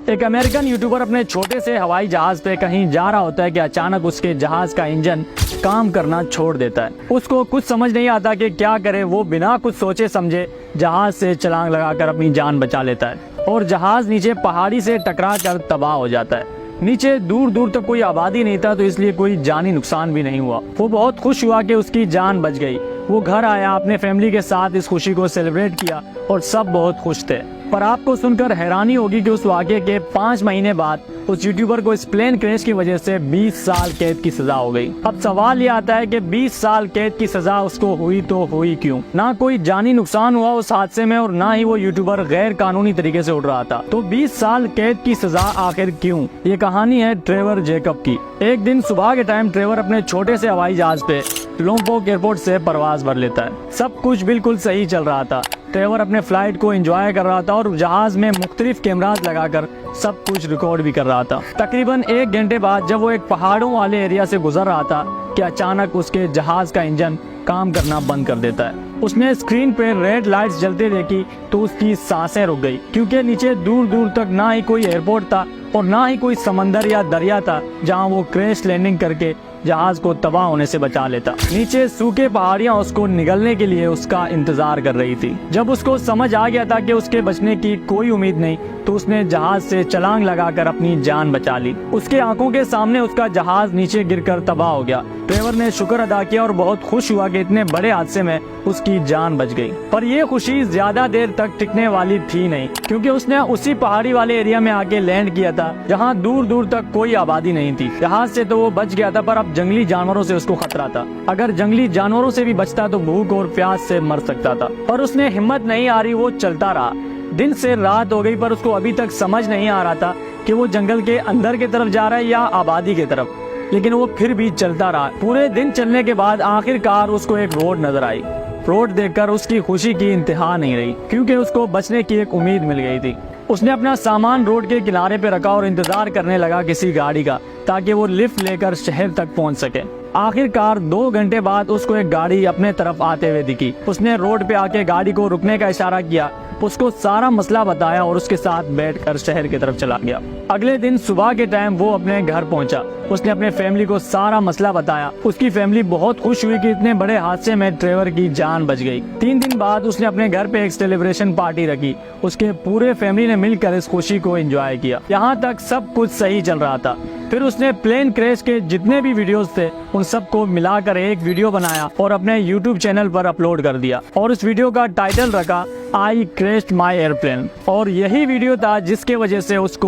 एक American YouTuber अपने छोटे से हवाई जहाज पे कहीं जा रहा होता है कि अचानक उसके जहाज का इंजन काम करना छोड़ देता है। उसको कुछ समझ नहीं आता कि क्या करे। वो बिना कुछ सोचे समझे जहाज से छलांग लगाकर अपनी जान बचा लेता है और जहाज नीचे पहाड़ी से टकरा कर तबाह हो जाता है। नीचे दूर दूर तक कोई आबादी नहीं था, तो इसलिए कोई जानी नुकसान भी नहीं हुआ। वो बहुत खुश हुआ कि उसकी जान बच गई। वो घर आया, अपने फैमिली के साथ इस खुशी को सेलिब्रेट किया और सब बहुत खुश थे। पर आपको सुनकर हैरानी होगी कि उस वाक़े के 5 महीने बाद उस यूट्यूबर को इस प्लेन क्रैश की वजह से 20 साल कैद की सजा हो गई। अब सवाल ये आता है कि 20 साल कैद की सजा उसको हुई तो हुई क्यों? ना कोई जानी नुकसान हुआ उस हादसे में और ना ही वो यूट्यूबर गैर कानूनी तरीके से उड़ रहा था। तो 20 साल कैद की सजा आखिर क्यों? ये कहानी है ट्रेवर जैकब की। एक दिन सुबह के टाइम ट्रेवर अपने छोटे से हवाई जहाज पे लोम्पोक एयरपोर्ट से परवाज भर लेता है। सब कुछ बिल्कुल सही चल रहा था। ट्रेवर अपने फ्लाइट को एंजॉय कर रहा था और जहाज में मुख्तलिफ कैमरास लगाकर सब कुछ रिकॉर्ड भी कर रहा था। तकरीबन 1 घंटे बाद जब वो एक पहाड़ों वाले एरिया से गुजर रहा था कि अचानक उसके जहाज का इंजन काम करना बंद कर देता है। उसने स्क्रीन पे रेड लाइट्स जलते देखी तो उसकी सांसें रुक गई, क्योंकि नीचे दूर दूर तक ना ही कोई एयरपोर्ट था और ना ही कोई समंदर या दरिया था जहां वो क्रैश लैंडिंग करके जहाज को तबाह होने से बचा लेता। नीचे सूखे पहाड़ियां उसको निगलने के लिए उसका इंतजार कर रही थी। जब उसको समझ आ गया था कि उसके बचने की कोई उम्मीद नहीं, तो उसने जहाज से छलांग लगाकर अपनी जान बचा ली। उसके आंखों के सामने उसका जहाज नीचे गिरकर तबाह हो गया। ट्रेवर ने शुक्र अदा किया और बहुत खुश हुआ कि इतने बड़े हादसे में उसकी जान बच गई। पर ये खुशी ज्यादा देर तक टिकने वाली थी नहीं, क्योंकि उसने उसी पहाड़ी वाले एरिया में आके लैंड किया था जहां दूर दूर तक कोई आबादी नहीं थी। जहाज से तो वो बच गया था, पर अब जंगली जानवरों से उसको खतरा था। अगर जंगली जानवरों से भी बचता तो भूख और प्यास से मर सकता था। पर उसने हिम्मत नहीं हारी, वो चलता रहा। दिन से रात हो गई, पर उसको अभी तक समझ नहीं आ रहा था कि वो जंगल के अंदर की तरफ जा रहा है या आबादी की तरफ, लेकिन वो फिर भी चलता रहा। पूरे दिन चलने के बाद आखिरकार उसको एक रोड नजर आई। रोड देखकर उसकी खुशी की इंतहा नहीं रही, क्योंकि उसको बचने की एक उम्मीद मिल गई थी। उसने अपना सामान रोड के किनारे पे रखा और इंतजार करने लगा किसी गाड़ी का, ताकि वो लिफ्ट लेकर शहर तक पहुंच सके। आखिरकार 2 घंटे बाद उसको एक गाड़ी अपने तरफ आते हुए दिखी। उसने रोड पे आके गाड़ी को रुकने का इशारा किया, उसको सारा मसला बताया और उसके साथ बैठकर शहर की तरफ चला गया। अगले दिन सुबह के टाइम वो अपने घर पहुंचा। उसने अपने फैमिली को सारा मसला बताया। उसकी फैमिली बहुत खुश हुई कि इतने बड़े हादसे में ट्रेवर की जान बच गई। 3 दिन बाद उसने अपने घर पे एक सेलिब्रेशन पार्टी रखी। उसके पूरे फैमिली ने मिलकर इस खुशी को एंजॉय किया। यहाँ तक सब कुछ सही चल रहा था। फिर उसने प्लेन क्रैश के जितने भी वीडियोस थे उन सबको मिलाकर एक वीडियो बनाया और अपने YouTube चैनल पर अपलोड कर दिया और उस वीडियो का टाइटल रखा आई क्रैश्ड माई एयरप्लेन। और यही वीडियो था जिसके वजह से उसको